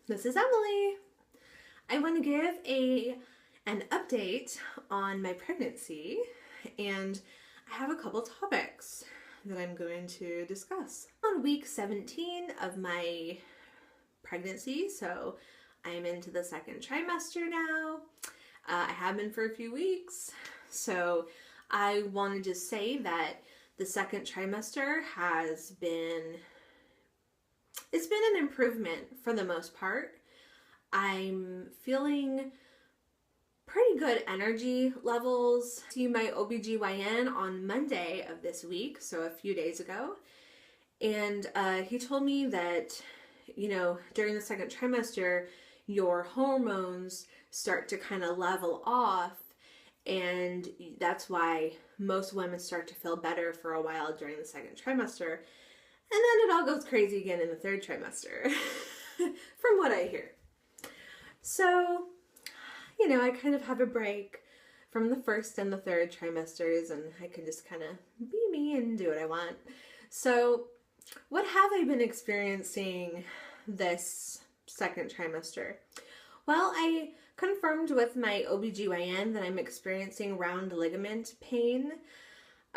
This is Emily. I want to give an update on my pregnancy, and I have a couple topics that I'm going to discuss. On week 17 of my pregnancy, so I'm into the second trimester now. I have been for a few weeks, so I want to just say that the second trimester has been an improvement for the most part. I'm feeling pretty good energy levels. See my OBGYN on Monday of this week, so a few days ago, and he told me that, you know, during the second trimester, your hormones start to kind of level off, and that's why most women start to feel better for a while during the second trimester. And then it all goes crazy again in the third trimester, from what I hear. So, you know, I kind of have a break from the first and the third trimesters, and I can just kind of be me and do what I want. So, what have I been experiencing this second trimester? Well, I confirmed with my OBGYN that I'm experiencing round ligament pain.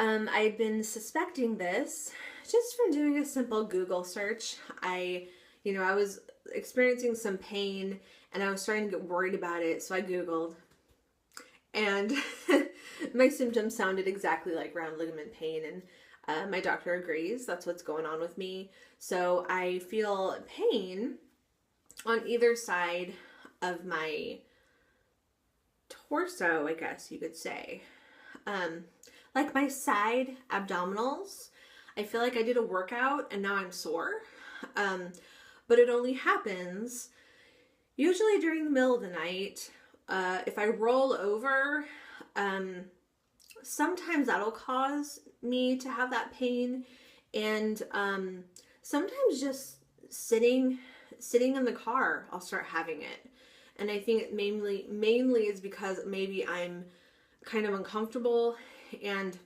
I'd been suspecting this just from doing a simple Google search. I was experiencing some pain and I was starting to get worried about it, so I Googled. And my symptoms sounded exactly like round ligament pain, and my doctor agrees that's what's going on with me. So I feel pain on either side of my torso, I guess you could say. Like my side abdominals, I feel like I did a workout and now I'm sore. But it only happens usually during the middle of the night. If I roll over, sometimes that'll cause me to have that pain. And sometimes just sitting in the car, I'll start having it. And I think it mainly is because maybe I'm kind of uncomfortable, and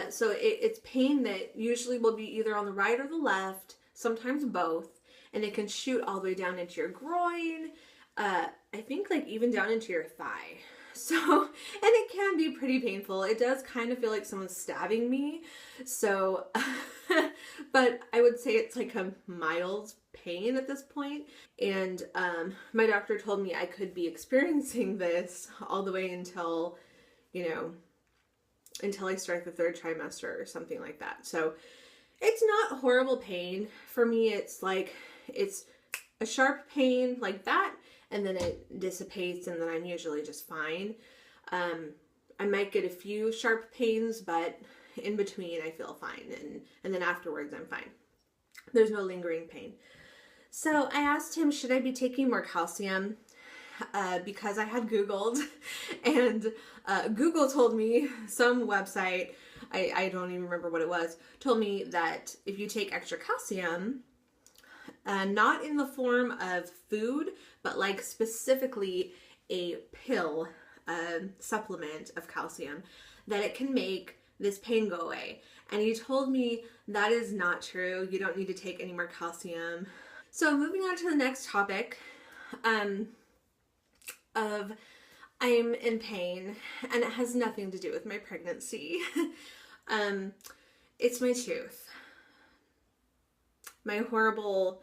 so it's pain that usually will be either on the right or the left, sometimes both, and it can shoot all the way down into your groin, I think like even down into your thigh. So, and it can be pretty painful. It does kind of feel like someone's stabbing me. So, but I would say it's like a mild pain at this point. And my doctor told me I could be experiencing this all the way until, you know, until I start the third trimester or something like that. So it's not horrible pain. For me, it's like, it's a sharp pain like that, and then it dissipates, and then I'm usually just fine. I might get a few sharp pains, but in between I feel fine, and then afterwards I'm fine. There's no lingering pain. So I asked him, should I be taking more calcium? Because I had Googled, and Google told me, some website, I don't even remember what it was, told me that if you take extra calcium, not in the form of food, but like specifically a pill, supplement of calcium, that it can make this pain go away. And he told me that is not true. You don't need to take any more calcium. So moving on to the next topic, of I'm in pain, and it has nothing to do with my pregnancy. It's my tooth. My horrible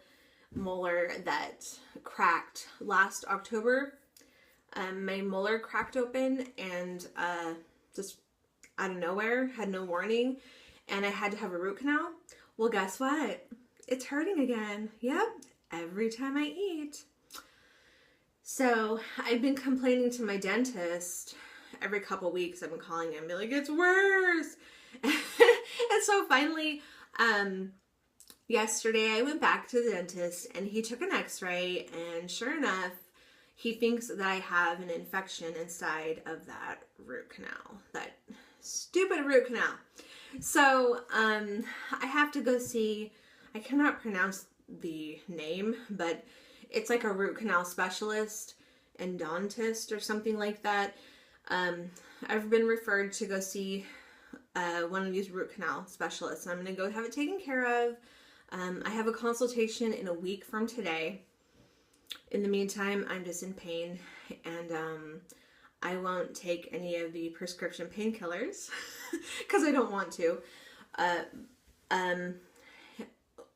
molar that cracked last October. My molar cracked open, and just out of nowhere, had no warning, and I had to have a root canal. Well, guess what? It's hurting again. Yep, every time I eat. So I've been complaining to my dentist every couple weeks. I've been calling him and be like, it's worse. And so finally, yesterday I went back to the dentist, and he took an x-ray, and sure enough, he thinks that I have an infection inside of that root canal, that stupid root canal. So I have to go see, I cannot pronounce the name, but it's like a root canal specialist, endodontist or something like that. I've been referred to go see one of these root canal specialists, and I'm going to go have it taken care of. I have a consultation in a week from today, in the meantime, I'm just in pain, and I won't take any of the prescription painkillers because I don't want to.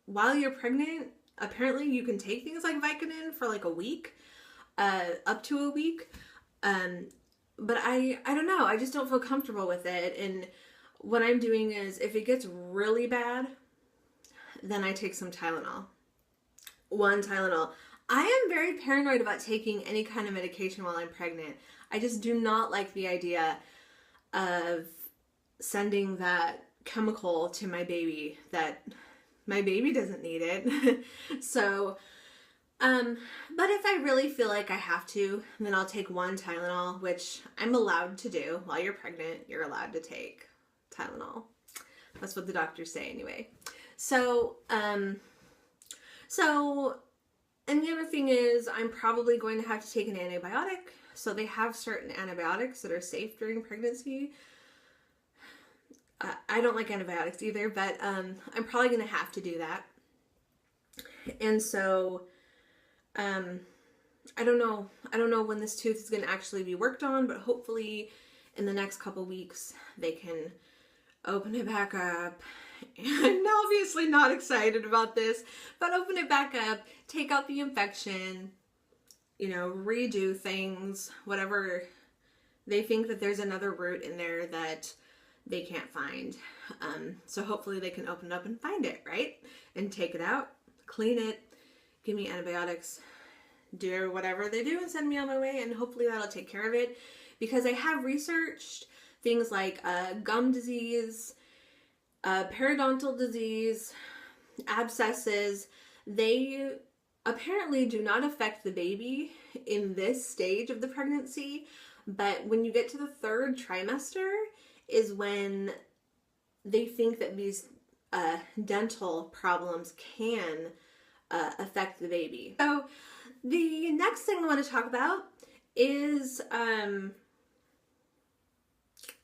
While you're pregnant, apparently you can take things like Vicodin for like a week, up to a week. But I don't know. I just don't feel comfortable with it. And what I'm doing is, if it gets really bad, then I take some Tylenol. One Tylenol. I am very paranoid about taking any kind of medication while I'm pregnant. I just do not like the idea of sending that chemical to my baby, that my baby doesn't need it. So, but if I really feel like I have to, then I'll take one Tylenol, which I'm allowed to do. While you're pregnant, you're allowed to take Tylenol. That's what the doctors say anyway. So, and the other thing is, I'm probably going to have to take an antibiotic. So they have certain antibiotics that are safe during pregnancy. I don't like antibiotics either, but I'm probably going to have to do that. And so, I don't know when this tooth is going to actually be worked on, but hopefully in the next couple weeks they can open it back up. And obviously not excited about this, but open it back up, take out the infection, you know, redo things, whatever. They think that there's another root in there that they can't find. So hopefully they can open it up and find it, right? And take it out, clean it, give me antibiotics, do whatever they do and send me on my way, and hopefully that'll take care of it. Because I have researched things like gum disease, periodontal disease, abscesses. They apparently do not affect the baby in this stage of the pregnancy, but when you get to the 3rd trimester is when they think that these dental problems can affect the baby. So the next thing I want to talk about is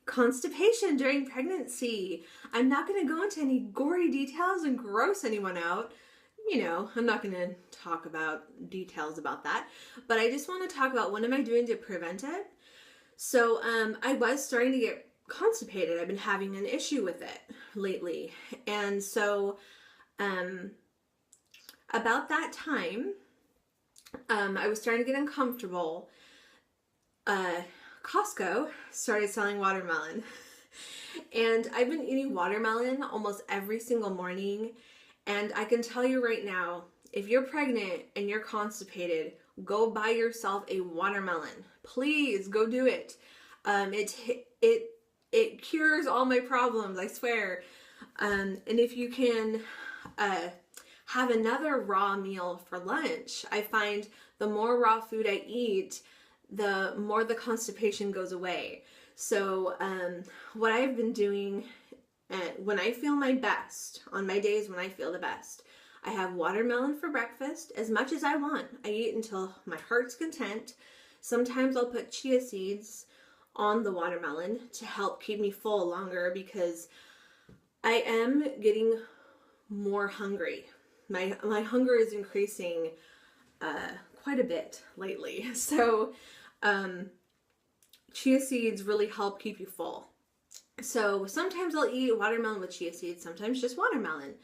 constipation during pregnancy. I'm not going to go into any gory details and gross anyone out. You know, I'm not going to talk about details about that, but I just want to talk about what am I doing to prevent it. So I was starting to get constipated. I've been having an issue with it lately. And so about that time, I was starting to get uncomfortable. Costco started selling watermelon. And I've been eating watermelon almost every single morning. And I can tell you right now, if you're pregnant and you're constipated, go buy yourself a watermelon. Please go do it. It cures all my problems, I swear. And if you can have another raw meal for lunch, I find the more raw food I eat, the more the constipation goes away. So what I've been doing when I feel my best, on my days when I feel the best, I have watermelon for breakfast as much as I want. I eat until my heart's content. Sometimes I'll put chia seeds on the watermelon to help keep me full longer because I am getting more hungry. My hunger is increasing quite a bit lately. So chia seeds really help keep you full. So sometimes I'll eat watermelon with chia seeds, sometimes just watermelon.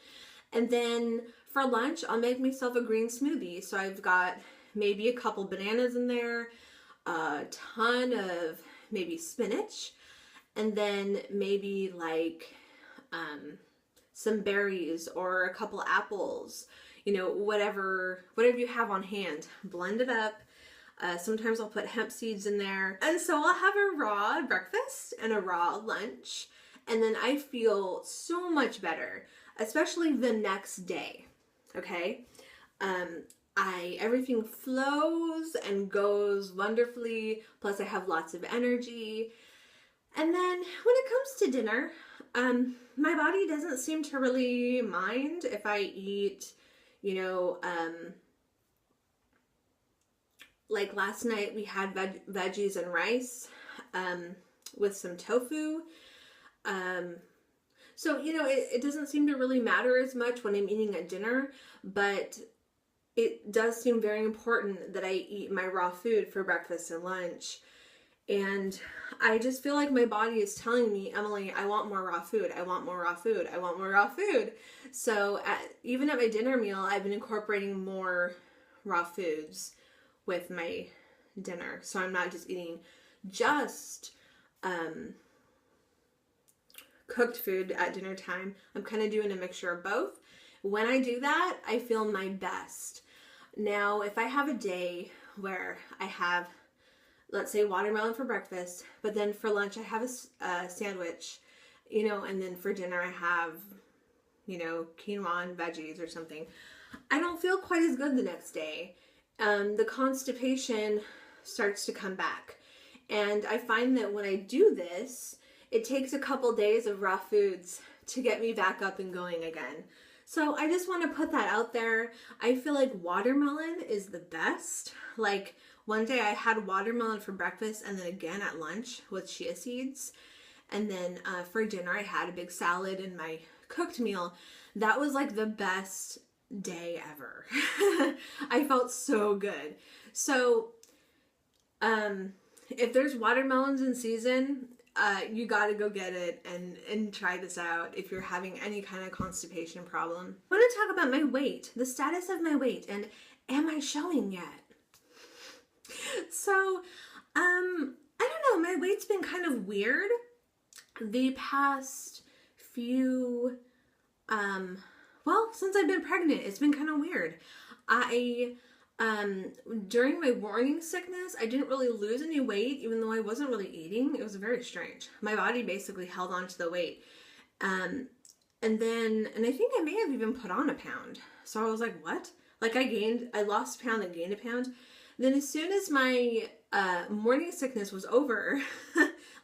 And then for lunch, I'll make myself a green smoothie. So I've got maybe a couple bananas in there, a ton of maybe spinach, and then maybe like some berries or a couple apples, you know, whatever you have on hand, blend it up. Sometimes I'll put hemp seeds in there. And so I'll have a raw breakfast and a raw lunch. And then I feel so much better, especially the next day. Okay. Everything flows and goes wonderfully. Plus I have lots of energy. And then when it comes to dinner, my body doesn't seem to really mind if I eat, you know, like last night we had veggies and rice with some tofu. So, you know, it doesn't seem to really matter as much when I'm eating at dinner, but it does seem very important that I eat my raw food for breakfast and lunch. And I just feel like my body is telling me, Emily, I want more raw food. I want more raw food. I want more raw food. So even at my dinner meal, I've been incorporating more raw foods with my dinner. So I'm not just eating just cooked food at dinner time. I'm kind of doing a mixture of both. When I do that, I feel my best. Now, if I have a day where I have, let's say, watermelon for breakfast, but then for lunch I have a sandwich, and then for dinner I have, quinoa and veggies or something, I don't feel quite as good the next day. The constipation starts to come back. And I find that when I do this, it takes a couple days of raw foods to get me back up and going again. So I just want to put that out there. I feel like watermelon is the best. Like one day I had watermelon for breakfast and then again at lunch with chia seeds. And then for dinner I had a big salad and my cooked meal. That was like the best day ever. I felt so good. So if there's watermelons in season, you got to go get it and try this out if you're having any kind of constipation problem. I want to talk about my weight, the status of my weight, and am I showing yet? So, I don't know, my weight's been kind of weird the past few, since I've been pregnant, it's been kind of weird. During my morning sickness, I didn't really lose any weight, even though I wasn't really eating. It was very strange. My body basically held on to the weight. And I think I may have even put on a pound. So I was like, what? Like I lost a pound and gained a pound. Then as soon as my morning sickness was over,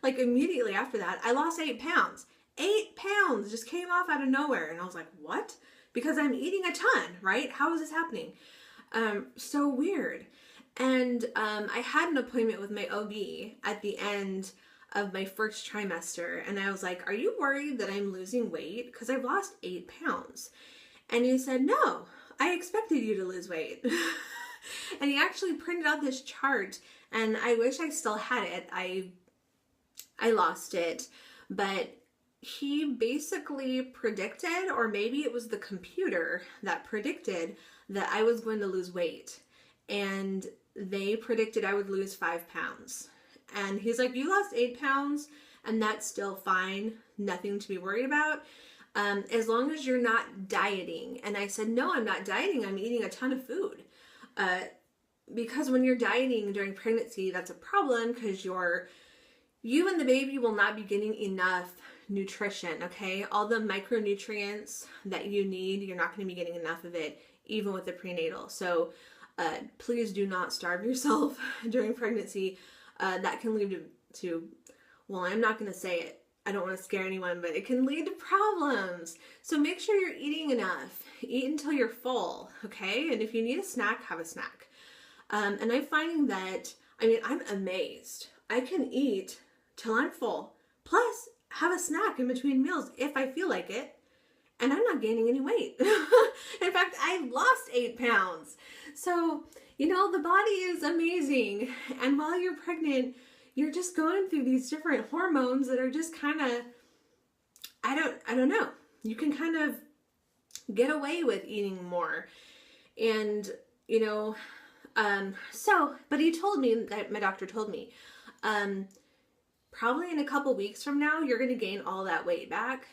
like immediately after that, I lost 8 pounds. 8 pounds just came off out of nowhere. And I was like, what? Because I'm eating a ton, right? How is this happening? So weird. And I had an appointment with my OB at the end of my first trimester. And I was like, are you worried that I'm losing weight? Because I've lost 8 pounds. And he said, no, I expected you to lose weight. And he actually printed out this chart, and I wish I still had it. I lost it, but he basically predicted, or maybe it was the computer that predicted, that I was going to lose weight. And they predicted I would lose 5 pounds. And he's like, you lost 8 pounds, and that's still fine. Nothing to be worried about. As long as you're not dieting. And I said, no, I'm not dieting. I'm eating a ton of food. Because when you're dieting during pregnancy, that's a problem because you and the baby will not be getting enough nutrition, okay? All the micronutrients that you need, you're not going to be getting enough of it, even with the prenatal. So please do not starve yourself during pregnancy. That can lead to, well, I'm not going to say it. I don't want to scare anyone, but it can lead to problems. So make sure you're eating enough. Eat until you're full, okay? And if you need a snack, have a snack. And I'm finding that, I'm amazed. I can eat till I'm full, plus have a snack in between meals if I feel like it, and I'm not gaining any weight. In fact, I lost 8 pounds. So, the body is amazing. And while you're pregnant, you're just going through these different hormones that are just kind of, I don't know. You can kind of get away with eating more. And, but he told me, that my doctor told me, probably in a couple weeks from now, you're going to gain all that weight back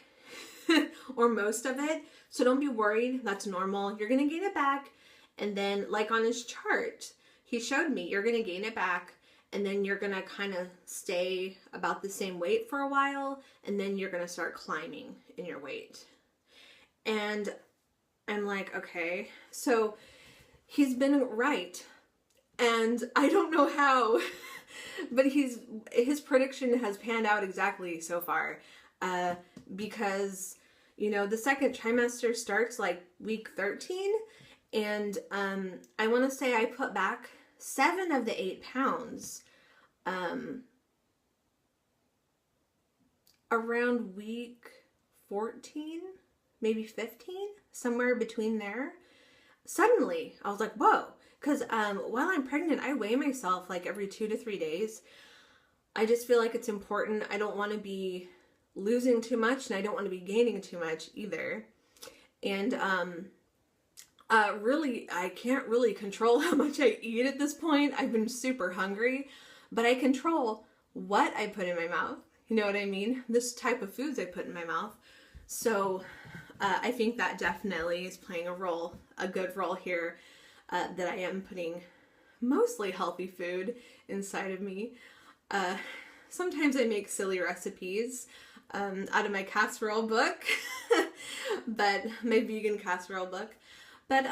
or most of it. So don't be worried. That's normal. You're going to gain it back. And then like on his chart, he showed me you're going to gain it back. And then you're going to kind of stay about the same weight for a while. And then you're going to start climbing in your weight. And I'm like, okay. So he's been right. And I don't know how, but his prediction has panned out exactly so far. Because, the second trimester starts like week 13. And I want to say I put back 7 of the 8 pounds around week 14, maybe 15, somewhere between there. suddenly I was like, whoa. Because while I'm pregnant, I weigh myself like every 2 to 3 days. I just feel like it's important. I don't want to be losing too much, and I don't want to be gaining too much either. And really, I can't really control how much I eat at this point. I've been super hungry, but I control what I put in my mouth. You know what I mean? This type of foods I put in my mouth. So I think that definitely is playing a good role here, that I am putting mostly healthy food inside of me. Sometimes I make silly recipes out of my casserole book, but my vegan casserole book. But,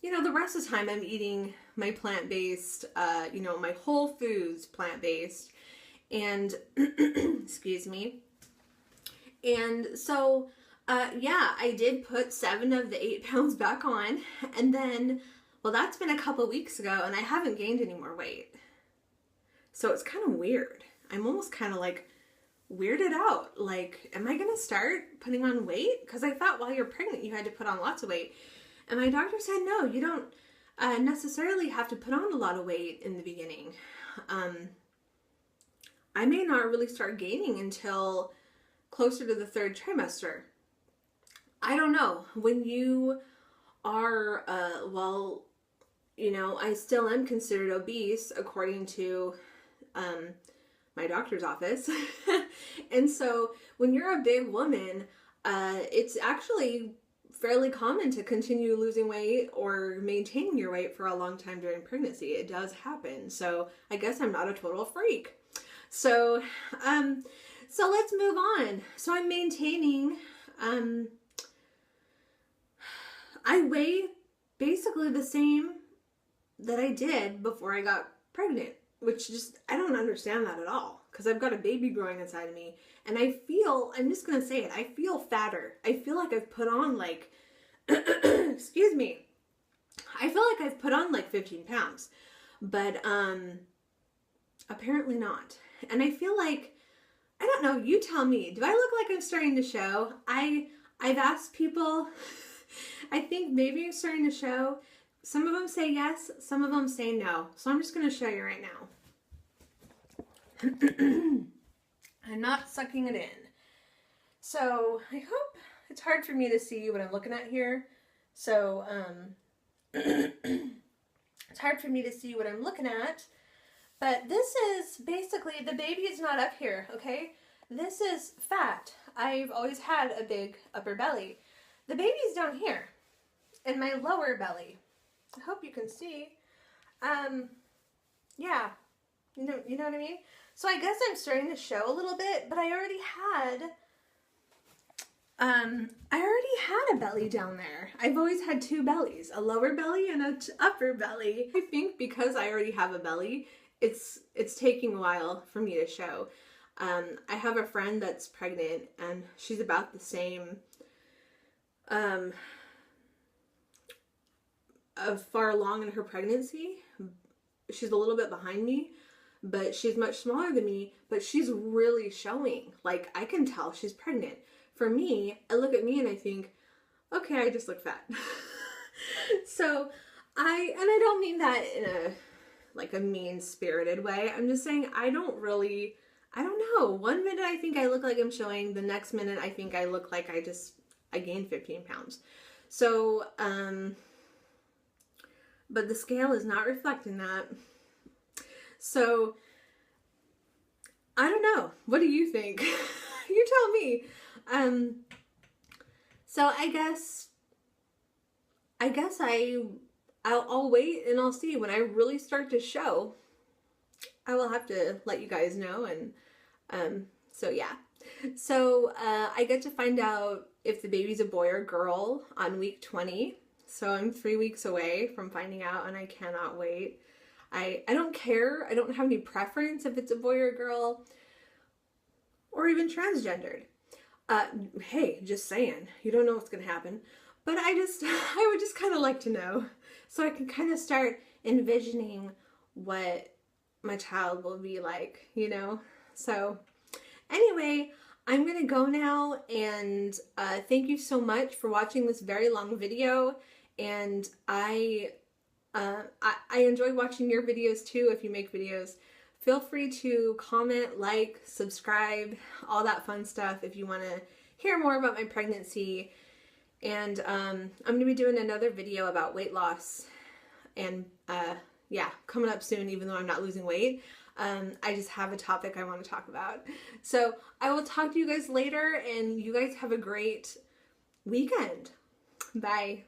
you know, the rest of the time I'm eating my plant-based, you know, my whole foods plant-based. And, excuse me. And so, yeah, I did put 7 of the 8 pounds back on. And then, well, that's been a couple weeks ago, and I haven't gained any more weight. So it's kind of weird. I'm almost kind of like weirded out. Like, am I going to start putting on weight? Because I thought while you're pregnant, you had to put on lots of weight. And my doctor said, no, you don't necessarily have to put on a lot of weight in the beginning. I may not really start gaining until closer to the 3rd trimester. I don't know. When you are, well, you know, I still am considered obese according to my doctor's office. And so when you're a big woman, it's actually fairly common to continue losing weight or maintaining your weight for a long time during pregnancy. It does happen. So I guess I'm not a total freak. So, so let's move on. So I'm maintaining, I weigh basically the same that I did before I got pregnant, which just, I don't understand that at all, because I've got a baby growing inside of me, and I feel, I'm just going to say it, I feel fatter. I feel like I've put on like, excuse me, I feel like I've put on like 15 pounds, but apparently not. And I feel like, I don't know, you tell me, do I look like I'm starting to show? I've asked people, I think maybe I'm starting to show. Some of them say yes, some of them say no. So I'm just going to show you right now. I'm not sucking it in. So I hope it's hard for me to see what I'm looking at here. So it's hard for me to see what I'm looking at. But this is basically, the baby is not up here, okay? This is fat. I've always had a big upper belly. The baby's down here in my lower belly. I hope you can see. Yeah, you know what I mean? So I guess I'm starting to show a little bit, but I already had a belly down there. I've always had 2 bellies, a lower belly and an upper belly. I think because I already have a belly, it's taking a while for me to show. I have a friend that's pregnant, and she's about the same, far along in her pregnancy. She's a little bit behind me, but she's much smaller than me, but she's really showing. Like, I can tell she's pregnant. For me, I look at me and I think, okay, I just look fat. So I don't mean that in a mean-spirited way. I'm just saying I don't know. One minute I think I look like I'm showing, the next minute I think I look like I gained 15 pounds. So, but the scale is not reflecting that. So, I don't know. What do you think? You tell me. So I guess I'll wait and I'll see. When I really start to show, I will have to let you guys know. And so yeah. So I get to find out if the baby's a boy or girl on week 20. So I'm 3 weeks away from finding out, and I cannot wait. I don't care. I don't have any preference if it's a boy or a girl, or even transgendered. Hey, just saying. You don't know what's going to happen. But I would just kind of like to know, so I can kind of start envisioning what my child will be like, you know? So anyway, I'm going to go now, and thank you so much for watching this very long video. and I enjoy watching your videos too. If you make videos, feel free to comment, like, subscribe, all that fun stuff if you want to hear more about my pregnancy. And I'm going to be doing another video about weight loss, and yeah, coming up soon, even though I'm not losing weight. I just have a topic I want to talk about. So I will talk to you guys later, and you guys have a great weekend. Bye.